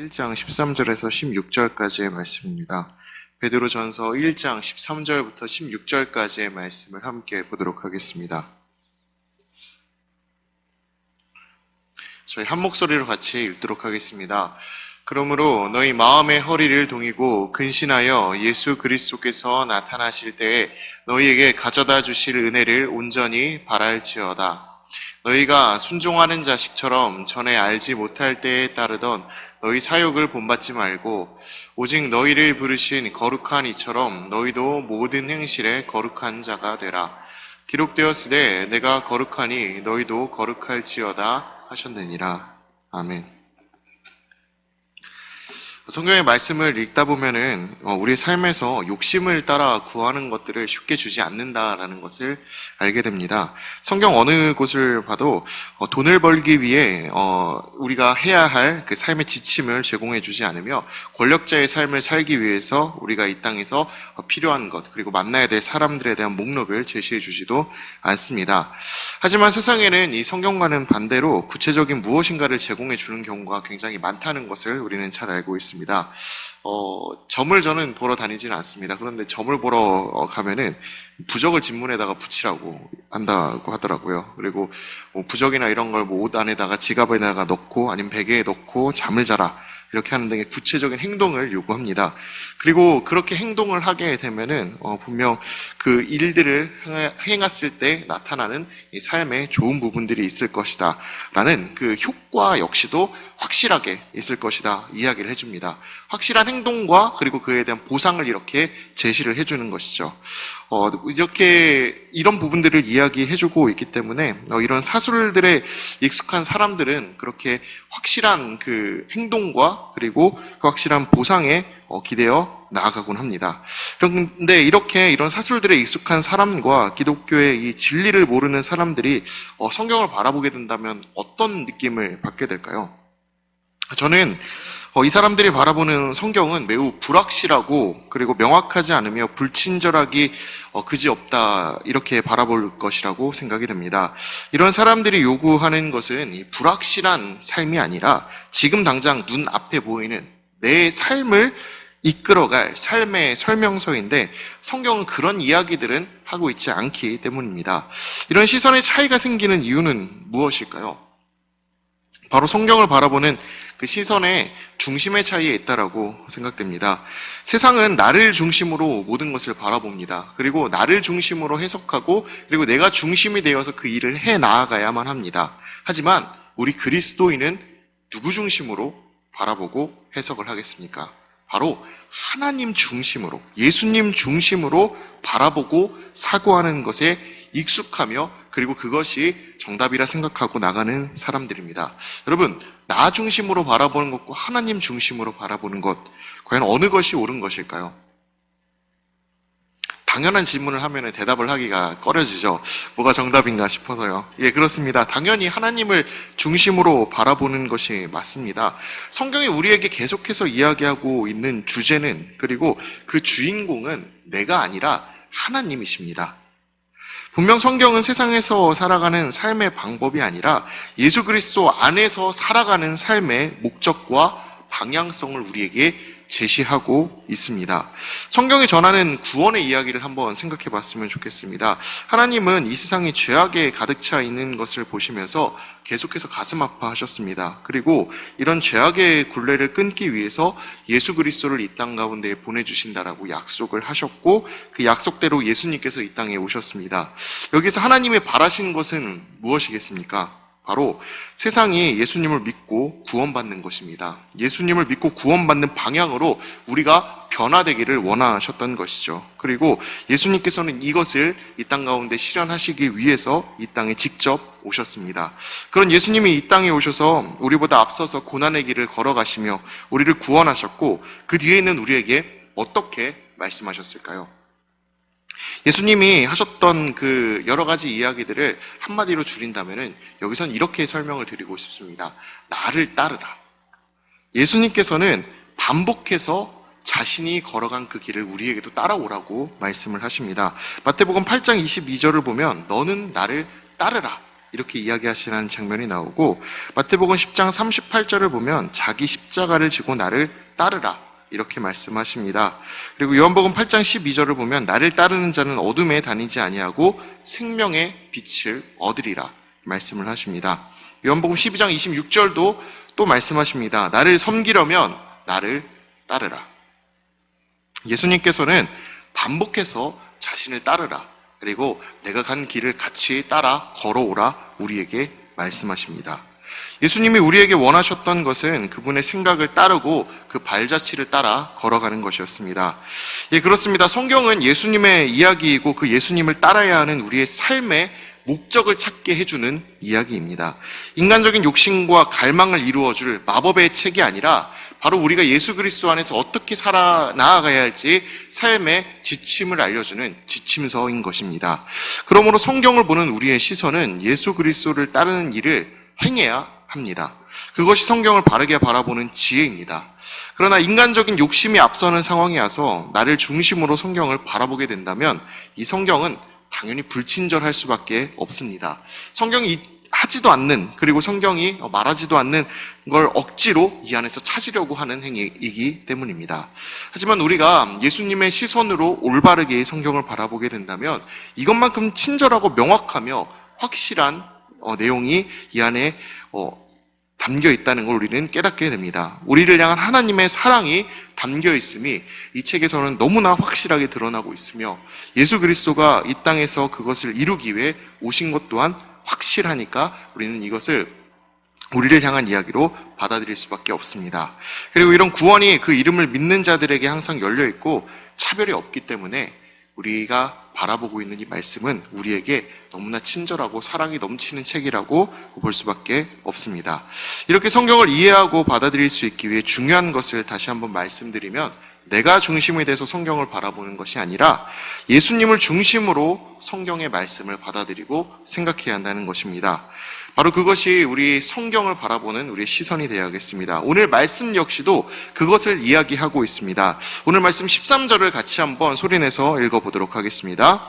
1장 13절에서 16절까지의 말씀입니다. 베드로전서 1장 13절부터 16절까지의 말씀을 함께 보도록 하겠습니다. 저희 한 목소리로 같이 읽도록 하겠습니다. 그러므로 너희 마음의 허리를 동이고 근신하여 예수 그리스도께서 나타나실 때에 너희에게 가져다 주실 은혜를 온전히 바랄지어다. 너희가 순종하는 자식처럼 전에 알지 못할 때에 따르던 너희 사욕을 본받지 말고 오직 너희를 부르신 거룩한 이처럼 너희도 모든 행실에 거룩한 자가 되라. 기록되었으되 내가 거룩하니 너희도 거룩할지어다 하셨느니라. 아멘. 성경의 말씀을 읽다 보면은 우리의 삶에서 욕심을 따라 구하는 것들을 쉽게 주지 않는다라는 것을 알게 됩니다. 성경 어느 곳을 봐도 돈을 벌기 위해 우리가 해야 할 그 삶의 지침을 제공해 주지 않으며 권력자의 삶을 살기 위해서 우리가 이 땅에서 필요한 것 그리고 만나야 될 사람들에 대한 목록을 제시해 주지도 않습니다. 하지만 세상에는 이 성경과는 반대로 구체적인 무엇인가를 제공해 주는 경우가 굉장히 많다는 것을 우리는 잘 알고 있습니다. 점을 저는 보러 다니지는 않습니다. 그런데 점을 보러 가면은 부적을 집문에다가 붙이라고 한다고 하더라고요. 그리고 부적이나 이런 걸 옷 안에다가 지갑에다가 넣고 아니면 베개에 넣고 잠을 자라. 이렇게 하는 등의 구체적인 행동을 요구합니다. 그리고 그렇게 행동을 하게 되면은 분명 그 일들을 행했을 때 나타나는 이 삶에 좋은 부분들이 있을 것이다 라는 그 효과 역시도 확실하게 있을 것이다 이야기를 해줍니다. 확실한 행동과 그리고 그에 대한 보상을 이렇게 제시를 해주는 것이죠. 이렇게 이런 부분들을 이야기해주고 있기 때문에 이런 사술들에 익숙한 사람들은 그렇게 확실한 그 행동과 그리고 그 확실한 보상에 기대어 나아가곤 합니다. 그런데 이런 사술들에 익숙한 사람과 기독교의 이 진리를 모르는 사람들이 성경을 바라보게 된다면 어떤 느낌을 받게 될까요? 저는 이 사람들이 바라보는 성경은 매우 불확실하고 그리고 명확하지 않으며 불친절하기 그지없다 이렇게 바라볼 것이라고 생각이 됩니다. 이런 사람들이 요구하는 것은 이 불확실한 삶이 아니라 지금 당장 눈앞에 보이는 내 삶을 이끌어갈 삶의 설명서인데 성경은 그런 이야기들은 하고 있지 않기 때문입니다. 이런 시선의 차이가 생기는 이유는 무엇일까요? 바로 성경을 바라보는 그 시선의 중심의 차이에 있다라고 생각됩니다. 세상은 나를 중심으로 모든 것을 바라봅니다. 그리고 나를 중심으로 해석하고 그리고 내가 중심이 되어서 그 일을 해 나아가야만 합니다. 하지만 우리 그리스도인은 누구 중심으로 바라보고 해석을 하겠습니까? 바로 하나님 중심으로, 예수님 중심으로 바라보고 사고하는 것에 익숙하며 그리고 그것이 정답이라 생각하고 나가는 사람들입니다. 여러분, 나 중심으로 바라보는 것과 하나님 중심으로 바라보는 것, 과연 어느 것이 옳은 것일까요? 당연한 질문을 하면 대답을 하기가 꺼려지죠. 뭐가 정답인가 싶어서요. 예, 그렇습니다. 당연히 하나님을 중심으로 바라보는 것이 맞습니다. 성경이 우리에게 계속해서 이야기하고 있는 주제는 그리고 그 주인공은 내가 아니라 하나님이십니다. 분명 성경은 세상에서 살아가는 삶의 방법이 아니라 예수 그리스도 안에서 살아가는 삶의 목적과 방향성을 우리에게 제시하고 있습니다. 성경이 전하는 구원의 이야기를 한번 생각해 봤으면 좋겠습니다. 하나님은 이 세상이 죄악에 가득 차 있는 것을 보시면서 계속해서 가슴 아파하셨습니다. 그리고 이런 죄악의 굴레를 끊기 위해서 예수 그리스도를 이 땅 가운데 보내주신다라고 약속을 하셨고 그 약속대로 예수님께서 이 땅에 오셨습니다. 여기서 하나님이 바라신 것은 무엇이겠습니까? 바로 세상이 예수님을 믿고 구원받는 것입니다. 예수님을 믿고 구원받는 방향으로 우리가 변화되기를 원하셨던 것이죠. 그리고 예수님께서는 이것을 이 땅 가운데 실현하시기 위해서 이 땅에 직접 오셨습니다. 그런 예수님이 이 땅에 오셔서 우리보다 앞서서 고난의 길을 걸어가시며 우리를 구원하셨고 그 뒤에 있는 우리에게 어떻게 말씀하셨을까요? 예수님이 하셨던 그 여러 가지 이야기들을 한마디로 줄인다면은 여기선 이렇게 설명을 드리고 싶습니다. 나를 따르라. 예수님께서는 반복해서 자신이 걸어간 그 길을 우리에게도 따라오라고 말씀을 하십니다. 마태복음 8장 22절을 보면 너는 나를 따르라 이렇게 이야기하시는 장면이 나오고, 마태복음 10장 38절을 보면 자기 십자가를 지고 나를 따르라 이렇게 말씀하십니다. 그리고 요한복음 8장 12절을 보면 나를 따르는 자는 어둠에 다니지 아니하고 생명의 빛을 얻으리라 말씀을 하십니다. 요한복음 12장 26절도 또 말씀하십니다. 나를 섬기려면 나를 따르라. 예수님께서는 반복해서 자신을 따르라, 그리고 내가 간 길을 같이 따라 걸어오라 우리에게 말씀하십니다. 예수님이 우리에게 원하셨던 것은 그분의 생각을 따르고 그 발자취를 따라 걸어가는 것이었습니다. 예, 그렇습니다. 성경은 예수님의 이야기이고 그 예수님을 따라야 하는 우리의 삶의 목적을 찾게 해주는 이야기입니다. 인간적인 욕심과 갈망을 이루어줄 마법의 책이 아니라 바로 우리가 예수 그리스도 안에서 어떻게 살아 나아가야 할지 삶의 지침을 알려주는 지침서인 것입니다. 그러므로 성경을 보는 우리의 시선은 예수 그리스도를 따르는 일을 행해야 합니다. 그것이 성경을 바르게 바라보는 지혜입니다. 그러나 인간적인 욕심이 앞서는 상황이 와서 나를 중심으로 성경을 바라보게 된다면 이 성경은 당연히 불친절할 수밖에 없습니다. 성경이 하지도 않는, 그리고 성경이 말하지도 않는 걸 억지로 이 안에서 찾으려고 하는 행위이기 때문입니다. 하지만 우리가 예수님의 시선으로 올바르게 성경을 바라보게 된다면 이것만큼 친절하고 명확하며 확실한 내용이 이 안에 담겨 있다는 걸 우리는 깨닫게 됩니다. 우리를 향한 하나님의 사랑이 담겨 있음이 이 책에서는 너무나 확실하게 드러나고 있으며, 예수 그리스도가 이 땅에서 그것을 이루기 위해 오신 것 또한 확실하니까 우리는 이것을 우리를 향한 이야기로 받아들일 수밖에 없습니다. 그리고 이런 구원이 그 이름을 믿는 자들에게 항상 열려 있고 차별이 없기 때문에 우리가 바라보고 있는 이 말씀은 우리에게 너무나 친절하고 사랑이 넘치는 책이라고 볼 수밖에 없습니다. 이렇게 성경을 이해하고 받아들일 수 있기 위해 중요한 것을 다시 한번 말씀드리면, 내가 중심이 돼서 성경을 바라보는 것이 아니라 예수님을 중심으로 성경의 말씀을 받아들이고 생각해야 한다는 것입니다. 바로 그것이 우리 성경을 바라보는 우리의 시선이 되어야겠습니다. 오늘 말씀 역시도 그것을 이야기하고 있습니다. 오늘 말씀 13절을 같이 한번 소리내서 읽어보도록 하겠습니다.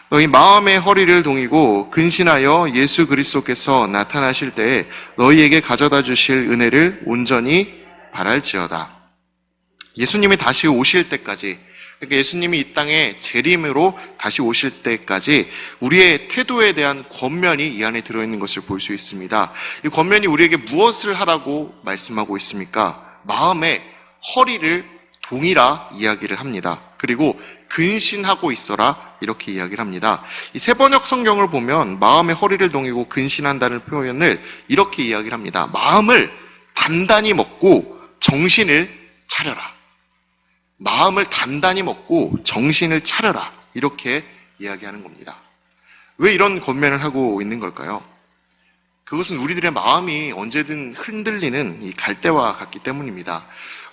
너희 마음의 허리를 동이고 근신하여 예수 그리스도께서 나타나실 때에 너희에게 가져다 주실 은혜를 온전히 바랄지어다. 예수님이 다시 오실 때까지, 그러니까 예수님이 이 땅에 재림으로 다시 오실 때까지 우리의 태도에 대한 권면이 이 안에 들어있는 것을 볼 수 있습니다. 이 권면이 우리에게 무엇을 하라고 말씀하고 있습니까? 마음의 허리를 동이라 이야기를 합니다. 그리고 근신하고 있어라 이렇게 이야기를 합니다. 이 세번역 성경을 보면 마음의 허리를 동이고 근신한다는 표현을 이렇게 이야기를 합니다. 마음을 단단히 먹고 정신을 차려라. 마음을 단단히 먹고 정신을 차려라 이렇게 이야기하는 겁니다. 왜 이런 권면을 하고 있는 걸까요? 그것은 우리들의 마음이 언제든 흔들리는 이 갈대와 같기 때문입니다.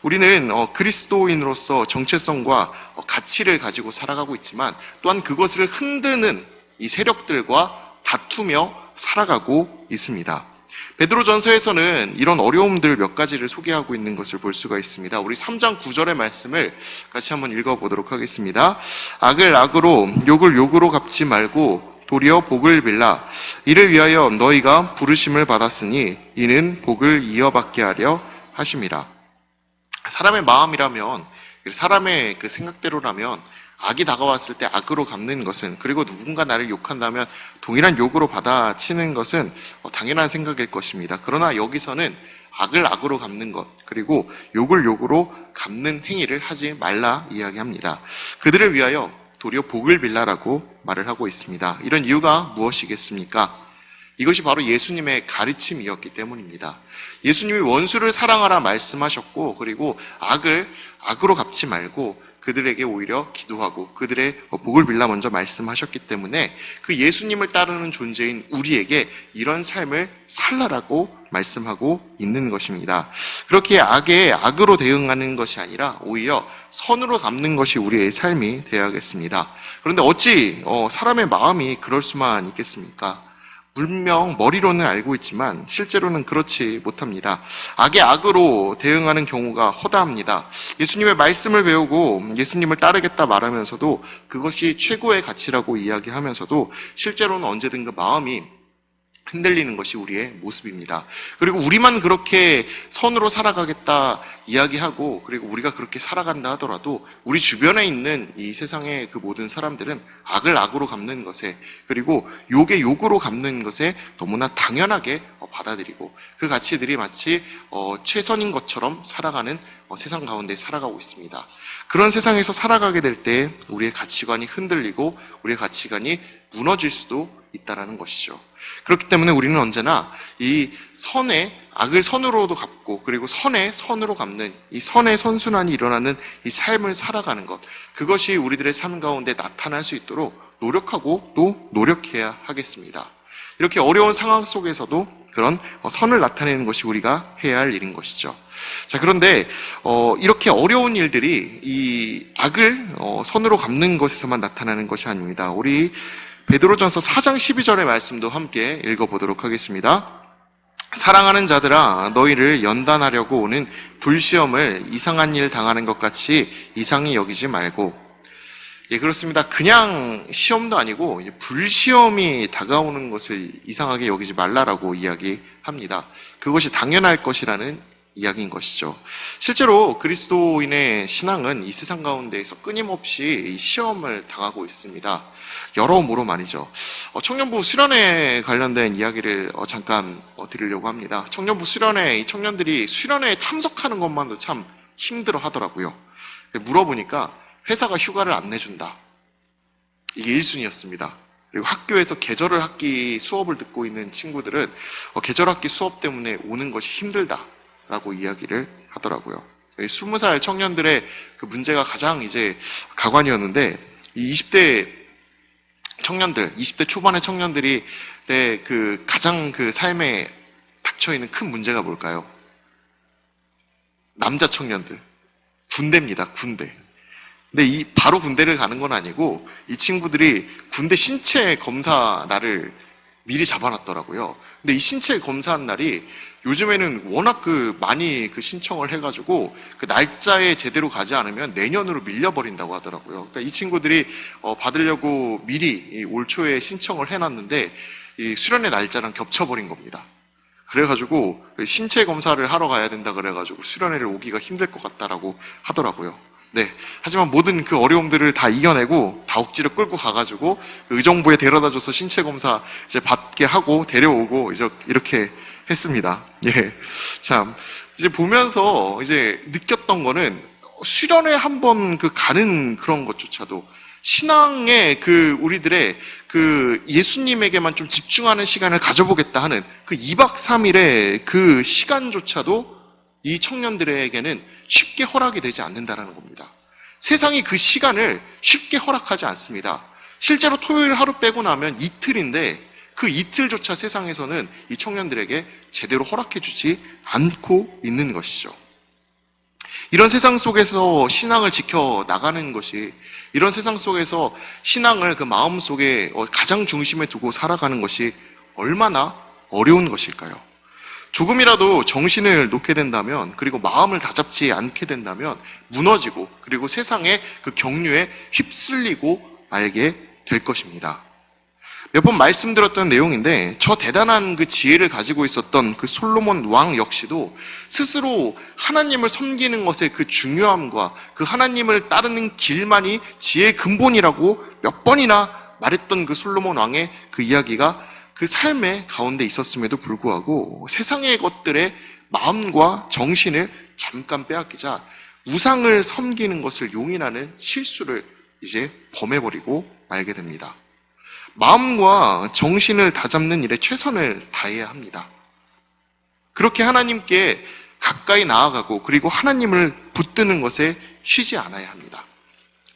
우리는 그리스도인으로서 정체성과 가치를 가지고 살아가고 있지만 또한 그것을 흔드는 이 세력들과 다투며 살아가고 있습니다. 베드로전서에서는 이런 어려움들 몇 가지를 소개하고 있는 것을 볼 수가 있습니다. 우리 3장 9절의 말씀을 같이 한번 읽어보도록 하겠습니다. 악을 악으로 욕을 욕으로 갚지 말고 도리어 복을 빌라. 이를 위하여 너희가 부르심을 받았으니 이는 복을 이어받게 하려 하심이라. 사람의 마음이라면, 사람의 그 생각대로라면 악이 다가왔을 때 악으로 갚는 것은, 그리고 누군가 나를 욕한다면 동일한 욕으로 받아치는 것은 당연한 생각일 것입니다. 그러나 여기서는 악을 악으로 갚는 것, 그리고 욕을 욕으로 갚는 행위를 하지 말라 이야기합니다. 그들을 위하여 도리어 복을 빌라라고 말을 하고 있습니다. 이런 이유가 무엇이겠습니까? 이것이 바로 예수님의 가르침이었기 때문입니다. 예수님이 원수를 사랑하라 말씀하셨고, 그리고 악을 악으로 갚지 말고 그들에게 오히려 기도하고 그들의 복을 빌라 먼저 말씀하셨기 때문에 그 예수님을 따르는 존재인 우리에게 이런 삶을 살라라고 말씀하고 있는 것입니다. 그렇게 악에 악으로 대응하는 것이 아니라 오히려 선으로 갚는 것이 우리의 삶이 되어야겠습니다. 그런데 어찌 사람의 마음이 그럴 수만 있겠습니까? 분명 머리로는 알고 있지만 실제로는 그렇지 못합니다. 악에 악으로 대응하는 경우가 허다합니다. 예수님의 말씀을 배우고 예수님을 따르겠다 말하면서도 그것이 최고의 가치라고 이야기하면서도 실제로는 언제든 그 마음이 흔들리는 것이 우리의 모습입니다. 그리고 우리만 그렇게 선으로 살아가겠다 이야기하고, 그리고 우리가 그렇게 살아간다 하더라도 우리 주변에 있는 이 세상의 그 모든 사람들은 악을 악으로 갚는 것에, 그리고 욕의 욕으로 갚는 것에 너무나 당연하게 받아들이고, 그 가치들이 마치 최선인 것처럼 살아가는 세상 가운데 살아가고 있습니다. 그런 세상에서 살아가게 될 때 우리의 가치관이 흔들리고 우리의 가치관이 무너질 수도 있다는 것이죠. 그렇기 때문에 우리는 언제나 이 선의 악을 선으로도 갚고, 그리고 선의 선으로 갚는 이 선의 선순환이 일어나는 이 삶을 살아가는 것, 그것이 우리들의 삶 가운데 나타날 수 있도록 노력하고 또 노력해야 하겠습니다. 이렇게 어려운 상황 속에서도 그런 선을 나타내는 것이 우리가 해야 할 일인 것이죠. 자, 그런데 이렇게 어려운 일들이 이 악을 선으로 갚는 것에서만 나타나는 것이 아닙니다. 우리 베드로전서 4장 12절의 말씀도 함께 읽어보도록 하겠습니다. 사랑하는 자들아, 너희를 연단하려고 오는 불시험을 이상한 일 당하는 것 같이 이상히 여기지 말고. 예, 그렇습니다. 그냥 시험도 아니고 불시험이 다가오는 것을 이상하게 여기지 말라라고 이야기합니다. 그것이 당연할 것이라는 이야기인 것이죠. 실제로 그리스도인의 신앙은 이 세상 가운데에서 끊임없이 시험을 당하고 있습니다. 여러모로 말이죠. 청년부 수련회 관련된 이야기를 잠깐 드리려고 합니다. 청년부 수련회, 이 청년들이 수련회에 참석하는 것만도 참 힘들어 하더라고요. 물어보니까 회사가 휴가를 안 내준다. 이게 1순위였습니다. 그리고 학교에서 계절 학기 수업을 듣고 있는 친구들은 계절 학기 수업 때문에 오는 것이 힘들다라고 이야기를 하더라고요. 20살 청년들의 그 문제가 가장 이제 가관이었는데, 이 20대 청년들, 20대 초반의 청년들이 그 가장 그 삶에 닥쳐 있는 큰 문제가 뭘까요? 남자 청년들, 군대입니다. 군대. 근데 바로 군대를 가는 건 아니고, 이 친구들이 군대 신체 검사 날을 미리 잡아놨더라고요. 근데 이 신체 검사한 날이 요즘에는 워낙 많이 신청을 해가지고 그 날짜에 제대로 가지 않으면 내년으로 밀려버린다고 하더라고요. 그러니까 이 친구들이 받으려고 미리 올 초에 신청을 해놨는데 이 수련의 날짜랑 겹쳐버린 겁니다. 그래가지고 신체 검사를 하러 가야 된다 그래가지고 수련회를 오기가 힘들 것 같다라고 하더라고요. 네. 하지만 모든 그 어려움들을 다 이겨내고 다 억지로 끌고 가가지고 그 의정부에 데려다줘서 신체 검사 이제 받게 하고 데려오고 이제 이렇게 했습니다. 예. 참, 이제 보면서 이제 느꼈던 거는 수련회 한번 가는 그런 것조차도 신앙의 우리들의 예수님에게만 좀 집중하는 시간을 가져보겠다 하는 2박 3일의 그 시간조차도 이 청년들에게는 쉽게 허락이 되지 않는다라는 겁니다. 세상이 그 시간을 쉽게 허락하지 않습니다. 실제로 토요일 하루 빼고 나면 이틀인데 그 이틀조차 세상에서는 이 청년들에게 제대로 허락해 주지 않고 있는 것이죠. 이런 세상 속에서 신앙을 지켜나가는 것이, 이런 세상 속에서 신앙을 그 마음 속에 가장 중심에 두고 살아가는 것이 얼마나 어려운 것일까요? 조금이라도 정신을 놓게 된다면, 그리고 마음을 다잡지 않게 된다면 무너지고, 그리고 세상의 그 경류에 휩쓸리고 말게 될 것입니다. 몇 번 말씀드렸던 내용인데, 저 대단한 그 지혜를 가지고 있었던 그 솔로몬 왕 역시도 스스로 하나님을 섬기는 것의 그 중요함과 그 하나님을 따르는 길만이 지혜의 근본이라고 몇 번이나 말했던 그 솔로몬 왕의 그 이야기가 그 삶의 가운데 있었음에도 불구하고 세상의 것들의 마음과 정신을 잠깐 빼앗기자 우상을 섬기는 것을 용인하는 실수를 이제 범해버리고 말게 됩니다. 마음과 정신을 다잡는 일에 최선을 다해야 합니다. 그렇게 하나님께 가까이 나아가고, 그리고 하나님을 붙드는 것에 쉬지 않아야 합니다.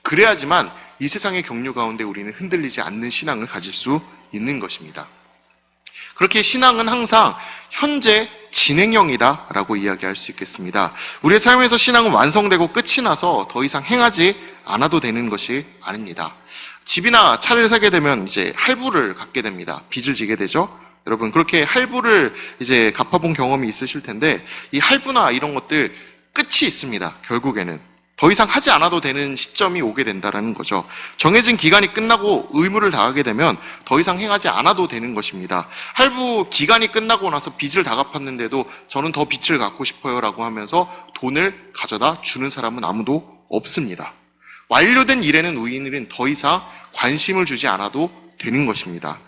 그래야지만 이 세상의 경류 가운데 우리는 흔들리지 않는 신앙을 가질 수 있는 것입니다. 그렇게 신앙은 항상 현재 진행형이다라고 이야기할 수 있겠습니다. 우리의 삶에서 신앙은 완성되고 끝이 나서 더 이상 행하지 않아도 되는 것이 아닙니다. 집이나 차를 사게 되면 이제 할부를 갚게 됩니다. 빚을 지게 되죠. 여러분, 그렇게 할부를 이제 갚아본 경험이 있으실 텐데, 이 할부나 이런 것들 끝이 있습니다. 결국에는 더 이상 하지 않아도 되는 시점이 오게 된다는 거죠. 정해진 기간이 끝나고 의무를 다하게 되면 더 이상 행하지 않아도 되는 것입니다. 할부 기간이 끝나고 나서 빚을 다 갚았는데도 저는 더 빚을 갚고 싶어요 라고 하면서 돈을 가져다 주는 사람은 아무도 없습니다. 완료된 일에는 의인은 더 이상 관심을 주지 않아도 되는 것입니다.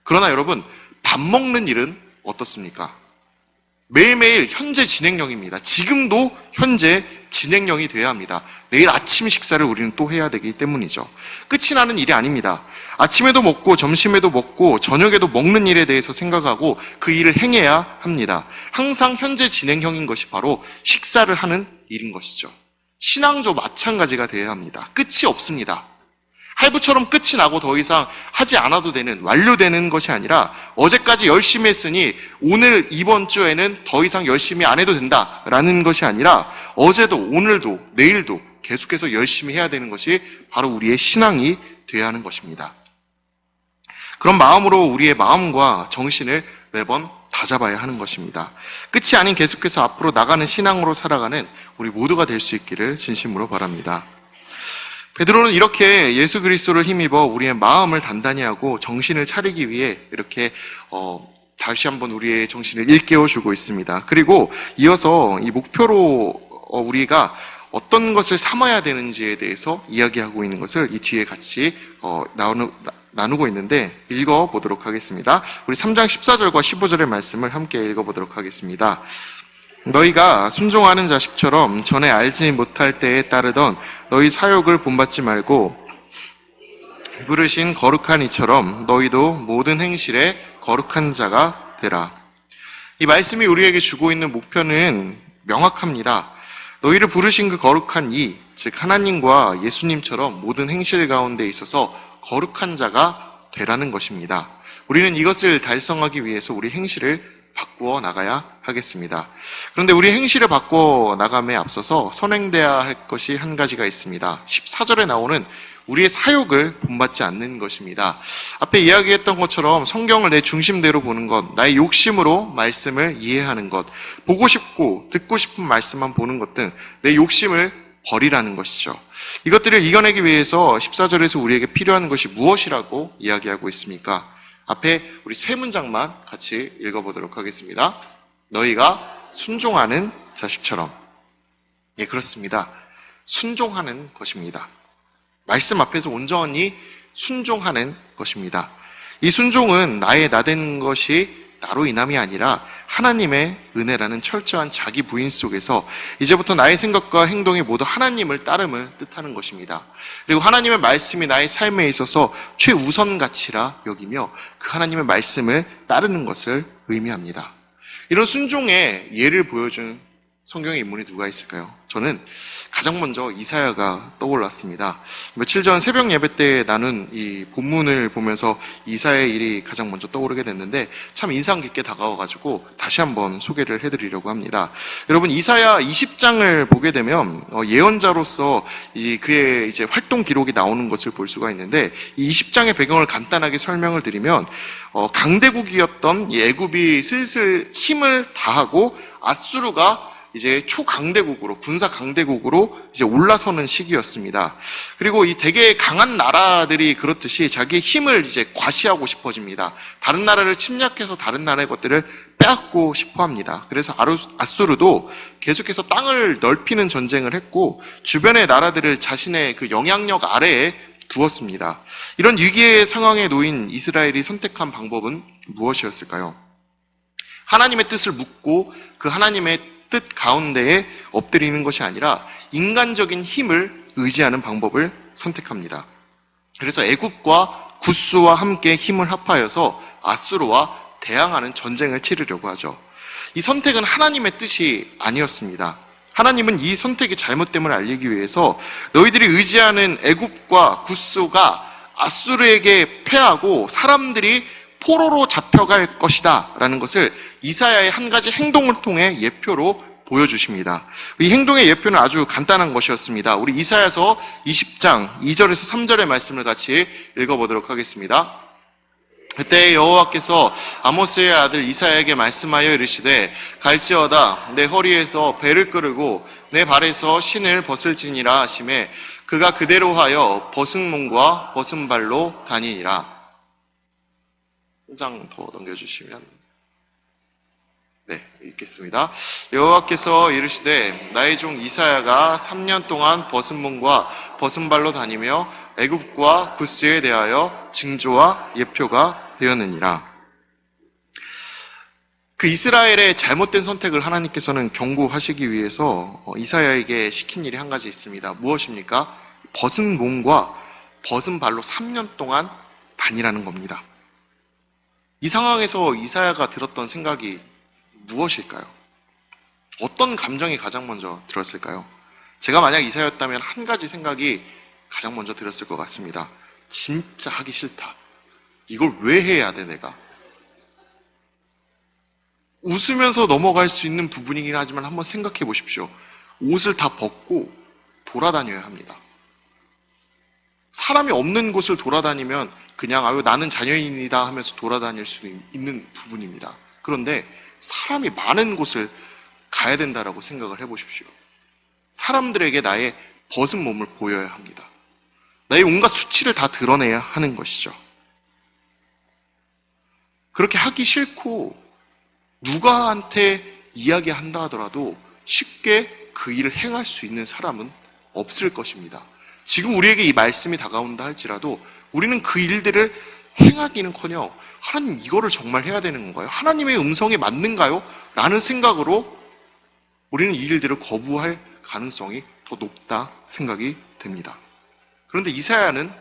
그러나 여러분, 밥 먹는 일은 어떻습니까? 매일매일 현재 진행형입니다. 지금도 현재 진행형이 돼야 합니다. 내일 아침 식사를 우리는 또 해야 되기 때문이죠. 끝이 나는 일이 아닙니다. 아침에도 먹고 점심에도 먹고 저녁에도 먹는 일에 대해서 생각하고 그 일을 행해야 합니다. 항상 현재 진행형인 것이 바로 식사를 하는 일인 것이죠. 신앙도 마찬가지가 되어야 합니다. 끝이 없습니다. 할부처럼 끝이 나고 더 이상 하지 않아도 되는, 완료되는 것이 아니라 어제까지 열심히 했으니 오늘 이번 주에는 더 이상 열심히 안 해도 된다라는 것이 아니라 어제도 오늘도 내일도 계속해서 열심히 해야 되는 것이 바로 우리의 신앙이 되어야 하는 것입니다. 그런 마음으로 우리의 마음과 정신을 매번 다잡아야 하는 것입니다. 끝이 아닌 계속해서 앞으로 나가는 신앙으로 살아가는 우리 모두가 될 수 있기를 진심으로 바랍니다. 베드로는 이렇게 예수 그리스도를 힘입어 우리의 마음을 단단히 하고 정신을 차리기 위해 이렇게 다시 한번 우리의 정신을 일깨워주고 있습니다. 그리고 이어서 이 목표로 우리가 어떤 것을 삼아야 되는지에 대해서 이야기하고 있는 것을 이 뒤에 같이 나누고 있는데 읽어보도록 하겠습니다. 우리 3장 14절과 15절의 말씀을 함께 읽어보도록 하겠습니다. 너희가 순종하는 자식처럼 전에 알지 못할 때에 따르던 너희 사욕을 본받지 말고 부르신 거룩한 이처럼 너희도 모든 행실에 거룩한 자가 되라. 이 말씀이 우리에게 주고 있는 목표는 명확합니다. 너희를 부르신 그 거룩한 이, 즉 하나님과 예수님처럼 모든 행실 가운데 있어서 거룩한 자가 되라는 것입니다. 우리는 이것을 달성하기 위해서 우리 행실을 바꾸어 나가야 하겠습니다. 그런데 우리 행실을 바꾸어 나감에 앞서서 선행돼야 할 것이 한 가지가 있습니다. 14절에 나오는 우리의 사욕을 본받지 않는 것입니다. 앞에 이야기했던 것처럼 성경을 내 중심대로 보는 것, 나의 욕심으로 말씀을 이해하는 것, 보고 싶고 듣고 싶은 말씀만 보는 것 등 내 욕심을 버리라는 것이죠. 이것들을 이겨내기 위해서 14절에서 우리에게 필요한 것이 무엇이라고 이야기하고 있습니까? 앞에 우리 세 문장만 같이 읽어보도록 하겠습니다. 너희가 순종하는 자식처럼. 예, 그렇습니다. 순종하는 것입니다. 말씀 앞에서 온전히 순종하는 것입니다. 이 순종은 나의 나된 것이 나로 인함이 아니라 하나님의 은혜라는 철저한 자기 부인 속에서 이제부터 나의 생각과 행동이 모두 하나님을 따름을 뜻하는 것입니다. 그리고 하나님의 말씀이 나의 삶에 있어서 최우선 가치라 여기며 그 하나님의 말씀을 따르는 것을 의미합니다. 이런 순종의 예를 보여준 성경의 인물이 누가 있을까요? 저는 가장 먼저 이사야가 떠올랐습니다. 며칠 전 새벽 예배 때 나눈 이 본문을 보면서 이사야의 일이 가장 먼저 떠오르게 됐는데 참 인상 깊게 다가와가지고 다시 한번 소개를 해드리려고 합니다. 여러분, 이사야 20장을 보게 되면 예언자로서 그의 이제 활동 기록이 나오는 것을 볼 수가 있는데 이 20장의 배경을 간단하게 설명을 드리면 강대국이었던 이 애굽이 슬슬 힘을 다하고 아수르가 이제 초강대국으로, 군사 강대국으로 이제 올라서는 시기였습니다. 그리고 이 되게 강한 나라들이 그렇듯이 자기의 힘을 이제 과시하고 싶어집니다. 다른 나라를 침략해서 다른 나라의 것들을 빼앗고 싶어 합니다. 그래서 아수르도 계속해서 땅을 넓히는 전쟁을 했고 주변의 나라들을 자신의 그 영향력 아래에 두었습니다. 이런 위기의 상황에 놓인 이스라엘이 선택한 방법은 무엇이었을까요? 하나님의 뜻을 묻고 그 하나님의 뜻 가운데에 엎드리는 것이 아니라 인간적인 힘을 의지하는 방법을 선택합니다. 그래서 애굽과 구스와 함께 힘을 합하여서 아수르와 대항하는 전쟁을 치르려고 하죠. 이 선택은 하나님의 뜻이 아니었습니다. 하나님은 이 선택의 잘못됨을 알리기 위해서 너희들이 의지하는 애굽과 구스가 아수르에게 패하고 사람들이 포로로 잡혀갈 것이다 라는 것을 이사야의 한 가지 행동을 통해 예표로 보여주십니다. 이 행동의 예표는 아주 간단한 것이었습니다. 우리 이사야서 20장 2절에서 3절의 말씀을 같이 읽어보도록 하겠습니다. 그때 여호와께서 아모스의 아들 이사야에게 말씀하여 이르시되 갈지어다 내 허리에서 배를 끄르고 내 발에서 신을 벗을지니라 하시매 그가 그대로 하여 벗은 몸과 벗은 발로 다니니라. 한 장 더 넘겨주시면 네, 읽겠습니다. 여호와께서 이르시되 나의 종 이사야가 3년 동안 벗은 몸과 벗은 발로 다니며 애굽과 구스에 대하여 징조와 예표가 되었느니라. 그 이스라엘의 잘못된 선택을 하나님께서는 경고하시기 위해서 이사야에게 시킨 일이 한 가지 있습니다. 무엇입니까? 벗은 몸과 벗은 발로 3년 동안 다니라는 겁니다. 이 상황에서 이사야가 들었던 생각이 무엇일까요? 어떤 감정이 가장 먼저 들었을까요? 제가 만약 이사야였다면 한 가지 생각이 가장 먼저 들었을 것 같습니다. 진짜 하기 싫다. 이걸 왜 해야 돼, 내가? 웃으면서 넘어갈 수 있는 부분이긴 하지만 한번 생각해 보십시오. 옷을 다 벗고 돌아다녀야 합니다. 사람이 없는 곳을 돌아다니면 그냥 아유 나는 자연인이다 하면서 돌아다닐 수 있는 부분입니다. 그런데 사람이 많은 곳을 가야 된다라고 생각을 해보십시오. 사람들에게 나의 벗은 몸을 보여야 합니다. 나의 온갖 수치를 다 드러내야 하는 것이죠. 그렇게 하기 싫고 누가한테 이야기한다 하더라도 쉽게 그 일을 행할 수 있는 사람은 없을 것입니다. 지금 우리에게 이 말씀이 다가온다 할지라도 우리는 그 일들을 행하기는커녕 하나님 이거를 정말 해야 되는 건가요? 하나님의 음성에 맞는가요? 라는 생각으로 우리는 이 일들을 거부할 가능성이 더 높다 생각이 됩니다. 그런데 이사야는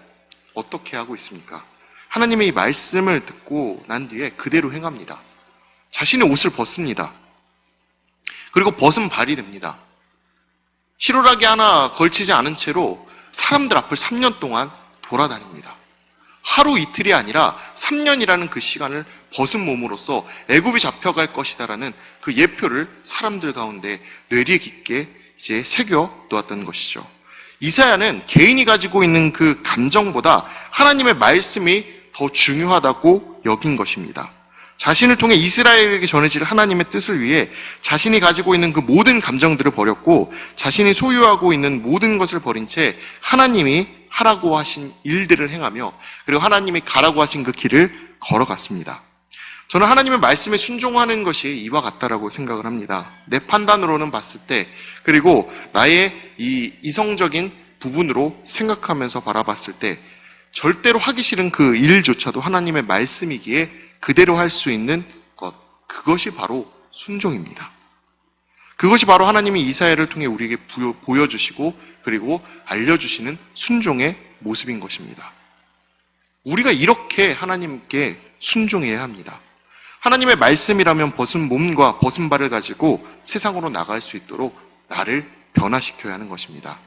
어떻게 하고 있습니까? 하나님의 이 말씀을 듣고 난 뒤에 그대로 행합니다. 자신의 옷을 벗습니다. 그리고 벗은 발이 됩니다. 희로라기 하나 걸치지 않은 채로 사람들 앞을 3년 동안 돌아다닙니다. 하루 이틀이 아니라 3년이라는 그 시간을 벗은 몸으로써 애굽이 잡혀갈 것이다라는 그 예표를 사람들 가운데 뇌리에 깊게 이제 새겨 놓았던 것이죠. 이사야는 개인이 가지고 있는 그 감정보다 하나님의 말씀이 더 중요하다고 여긴 것입니다. 자신을 통해 이스라엘에게 전해질 하나님의 뜻을 위해 자신이 가지고 있는 그 모든 감정들을 버렸고 자신이 소유하고 있는 모든 것을 버린 채 하나님이 하라고 하신 일들을 행하며 그리고 하나님이 가라고 하신 그 길을 걸어갔습니다. 저는 하나님의 말씀에 순종하는 것이 이와 같다라고 생각을 합니다. 내 판단으로는 봤을 때 그리고 나의 이 이성적인 부분으로 생각하면서 바라봤을 때 절대로 하기 싫은 그 일조차도 하나님의 말씀이기에 그대로 할 수 있는 것, 그것이 바로 순종입니다. 그것이 바로 하나님이 이사야를 통해 우리에게 보여주시고 그리고 알려주시는 순종의 모습인 것입니다. 우리가 이렇게 하나님께 순종해야 합니다. 하나님의 말씀이라면 벗은 몸과 벗은 발을 가지고 세상으로 나갈 수 있도록 나를 변화시켜야 하는 것입니다.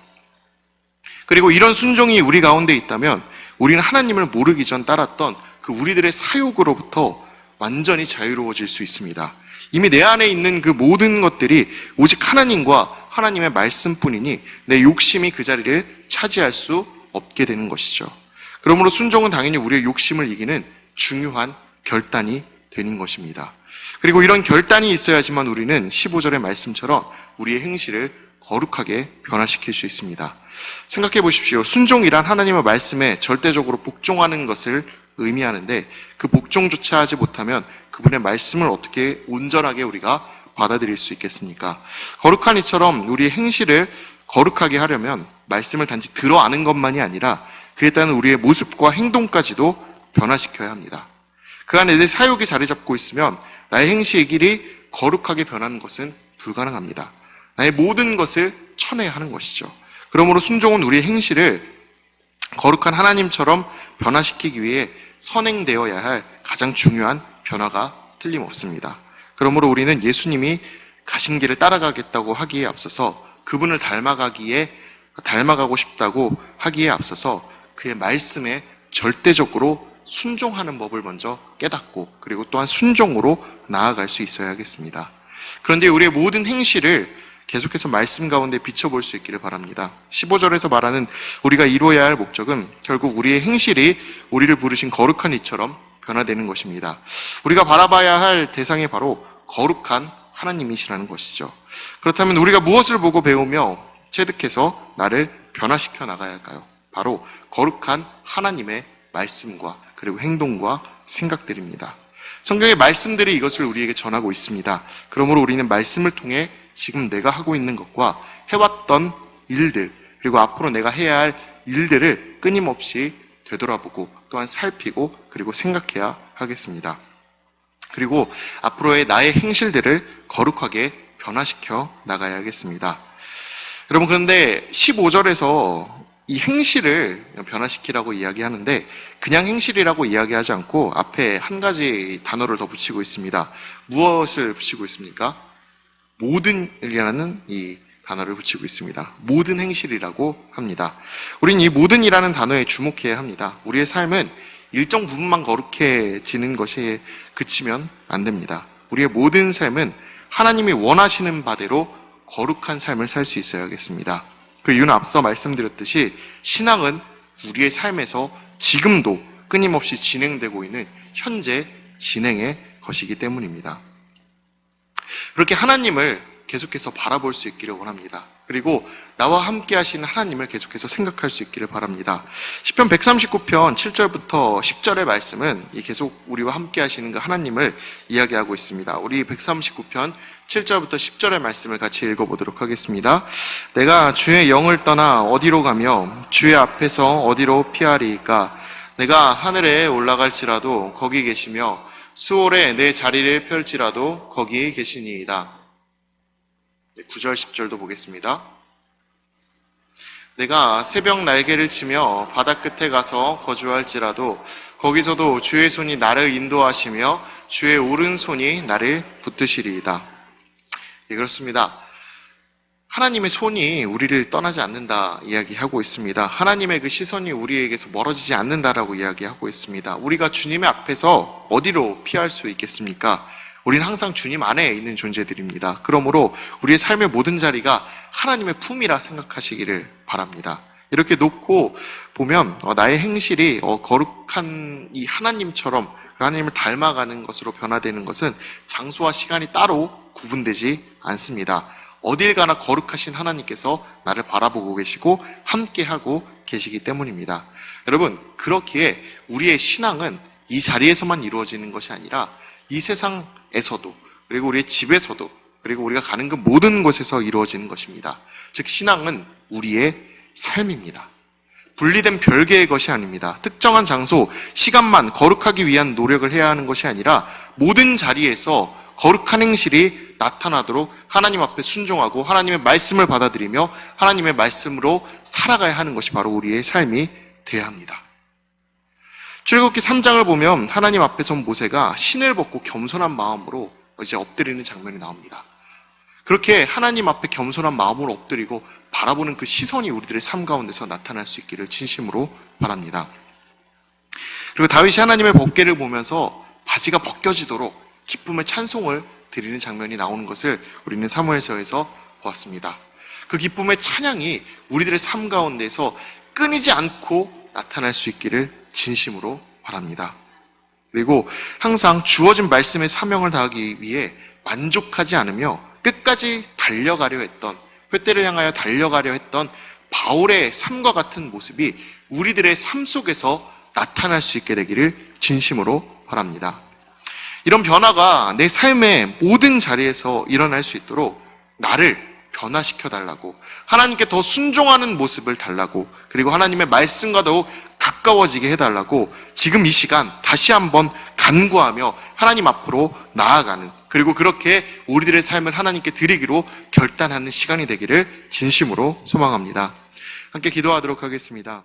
그리고 이런 순종이 우리 가운데 있다면 우리는 하나님을 모르기 전 따랐던 그 우리들의 사욕으로부터 완전히 자유로워질 수 있습니다. 이미 내 안에 있는 그 모든 것들이 오직 하나님과 하나님의 말씀뿐이니 내 욕심이 그 자리를 차지할 수 없게 되는 것이죠. 그러므로 순종은 당연히 우리의 욕심을 이기는 중요한 결단이 되는 것입니다. 그리고 이런 결단이 있어야지만 우리는 15절의 말씀처럼 우리의 행실을 거룩하게 변화시킬 수 있습니다. 생각해 보십시오. 순종이란 하나님의 말씀에 절대적으로 복종하는 것을 의미하는데 그 복종조차 하지 못하면 그분의 말씀을 어떻게 온전하게 우리가 받아들일 수 있겠습니까? 거룩한 이처럼 우리의 행실을 거룩하게 하려면 말씀을 단지 들어 아는 것만이 아니라 그에 따른 우리의 모습과 행동까지도 변화시켜야 합니다. 그 안에 내 사욕이 자리 잡고 있으면 나의 행실의 길이 거룩하게 변하는 것은 불가능합니다. 나의 모든 것을 쳐내야 하는 것이죠. 그러므로 순종은 우리의 행실을 거룩한 하나님처럼 변화시키기 위해 선행되어야 할 가장 중요한 변화가 틀림없습니다. 그러므로 우리는 예수님이 가신 길을 따라가겠다고 하기에 앞서서 그분을 닮아가고 싶다고 하기에 앞서서 그의 말씀에 절대적으로 순종하는 법을 먼저 깨닫고 그리고 또한 순종으로 나아갈 수 있어야겠습니다. 그런데 우리의 모든 행실을 계속해서 말씀 가운데 비춰볼 수 있기를 바랍니다. 15절에서 말하는 우리가 이루어야 할 목적은 결국 우리의 행실이 우리를 부르신 거룩한 이처럼 변화되는 것입니다. 우리가 바라봐야 할 대상이 바로 거룩한 하나님이시라는 것이죠. 그렇다면 우리가 무엇을 보고 배우며 체득해서 나를 변화시켜 나가야 할까요? 바로 거룩한 하나님의 말씀과 그리고 행동과 생각들입니다. 성경의 말씀들이 이것을 우리에게 전하고 있습니다. 그러므로 우리는 말씀을 통해 지금 내가 하고 있는 것과 해왔던 일들, 그리고 앞으로 내가 해야 할 일들을 끊임없이 되돌아보고 또한 살피고 그리고 생각해야 하겠습니다. 그리고 앞으로의 나의 행실들을 거룩하게 변화시켜 나가야 하겠습니다. 여러분, 그런데 15절에서 이 행실을 변화시키라고 이야기하는데 그냥 행실이라고 이야기하지 않고 앞에 한 가지 단어를 더 붙이고 있습니다. 무엇을 붙이고 있습니까? 모든이라는 이 단어를 붙이고 있습니다. 모든 행실이라고 합니다. 우린 이 모든이라는 단어에 주목해야 합니다. 우리의 삶은 일정 부분만 거룩해지는 것에 그치면 안 됩니다. 우리의 모든 삶은 하나님이 원하시는 바대로 거룩한 삶을 살 수 있어야겠습니다. 그 이유는 앞서 말씀드렸듯이 신앙은 우리의 삶에서 지금도 끊임없이 진행되고 있는 현재 진행의 것이기 때문입니다. 그렇게 하나님을 계속해서 바라볼 수 있기를 원합니다. 그리고 나와 함께 하시는 하나님을 계속해서 생각할 수 있기를 바랍니다. 시편 139편 7절부터 10절의 말씀은 계속 우리와 함께 하시는 그 하나님을 이야기하고 있습니다. 우리 139편 7절부터 10절의 말씀을 같이 읽어보도록 하겠습니다. 내가 주의 영을 떠나 어디로 가며 주의 앞에서 어디로 피하리이까? 내가 하늘에 올라갈지라도 거기 계시며 수월에 내 자리를 펼지라도 거기에 계시니이다. 9절 10절도 보겠습니다. 내가 새벽 날개를 치며 바다 끝에 가서 거주할지라도 거기서도 주의 손이 나를 인도하시며 주의 오른손이 나를 붙드시리이다. 예, 그렇습니다. 하나님의 손이 우리를 떠나지 않는다 이야기하고 있습니다. 하나님의 그 시선이 우리에게서 멀어지지 않는다라고 이야기하고 있습니다. 우리가 주님의 앞에서 어디로 피할 수 있겠습니까? 우리는 항상 주님 안에 있는 존재들입니다. 그러므로 우리의 삶의 모든 자리가 하나님의 품이라 생각하시기를 바랍니다. 이렇게 놓고 보면 나의 행실이 거룩한 이 하나님처럼 하나님을 닮아가는 것으로 변화되는 것은 장소와 시간이 따로 구분되지 않습니다. 어딜 가나 거룩하신 하나님께서 나를 바라보고 계시고 함께하고 계시기 때문입니다. 여러분, 그렇기에 우리의 신앙은 이 자리에서만 이루어지는 것이 아니라 이 세상에서도, 그리고 우리의 집에서도, 그리고 우리가 가는 그 모든 곳에서 이루어지는 것입니다. 즉 신앙은 우리의 삶입니다. 분리된 별개의 것이 아닙니다. 특정한 장소, 시간만 거룩하기 위한 노력을 해야 하는 것이 아니라 모든 자리에서 거룩한 행실이 나타나도록 하나님 앞에 순종하고 하나님의 말씀을 받아들이며 하나님의 말씀으로 살아가야 하는 것이 바로 우리의 삶이 되어야 합니다. 출애굽기 3장을 보면 하나님 앞에 선 모세가 신을 벗고 겸손한 마음으로 이제 엎드리는 장면이 나옵니다. 그렇게 하나님 앞에 겸손한 마음으로 엎드리고 바라보는 그 시선이 우리들의 삶 가운데서 나타날 수 있기를 진심으로 바랍니다. 그리고 다윗이 하나님의 법궤를 보면서 바지가 벗겨지도록 기쁨의 찬송을 드리는 장면이 나오는 것을 우리는 사무엘서에서 보았습니다. 그 기쁨의 찬양이 우리들의 삶 가운데서 끊이지 않고 나타날 수 있기를 진심으로 바랍니다. 그리고 항상 주어진 말씀의 사명을 다하기 위해 만족하지 않으며 끝까지 달려가려 했던, 홑대를 향하여 달려가려 했던 바울의 삶과 같은 모습이 우리들의 삶 속에서 나타날 수 있게 되기를 진심으로 바랍니다. 이런 변화가 내 삶의 모든 자리에서 일어날 수 있도록 나를 변화시켜달라고, 하나님께 더 순종하는 모습을 달라고, 그리고 하나님의 말씀과 더욱 가까워지게 해달라고 지금 이 시간 다시 한번 간구하며 하나님 앞으로 나아가는, 그리고 그렇게 우리들의 삶을 하나님께 드리기로 결단하는 시간이 되기를 진심으로 소망합니다. 함께 기도하도록 하겠습니다.